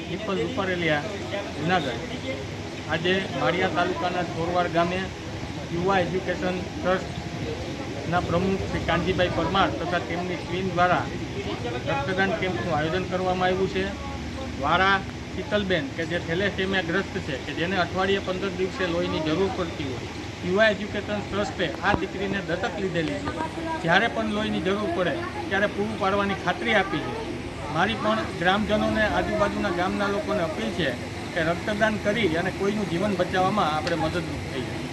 People Rupareliya Junagadh આજે માળિયા તાલુકાના ચોરવાડ ગામે યુવા એજ્યુકેશન ટ્રસ્ટના પ્રમુખ શ્રી કાનજીભાઈ પરમાર તથા તેમની ટીમ દ્વારા રક્તદાન કેમ્પનું આયોજન કરવામાં આવ્યું છે. વારા શીતલબેન કે જે થેલેસેમિયાગ્રસ્ત છે કે જેને અઠવાડિયે 15 દિવસે લોહીની જરૂર પડતી હોય, યુવા એજ્યુકેશન ટ્રસ્ટે આ દીકરીને દત્તક લીધેલી છે. જ્યારે પણ લોહીની જરૂર પડે ત્યારે પૂરું પાડવાની ખાતરી આપી છે. મારી પણ ગ્રામજનોને આજુબાજુના ગામના લોકોને અપીલ છે કે રક્તદાન કરી અને કોઈનું જીવન બચાવવામાં આપણે મદદરૂપ થઈએ.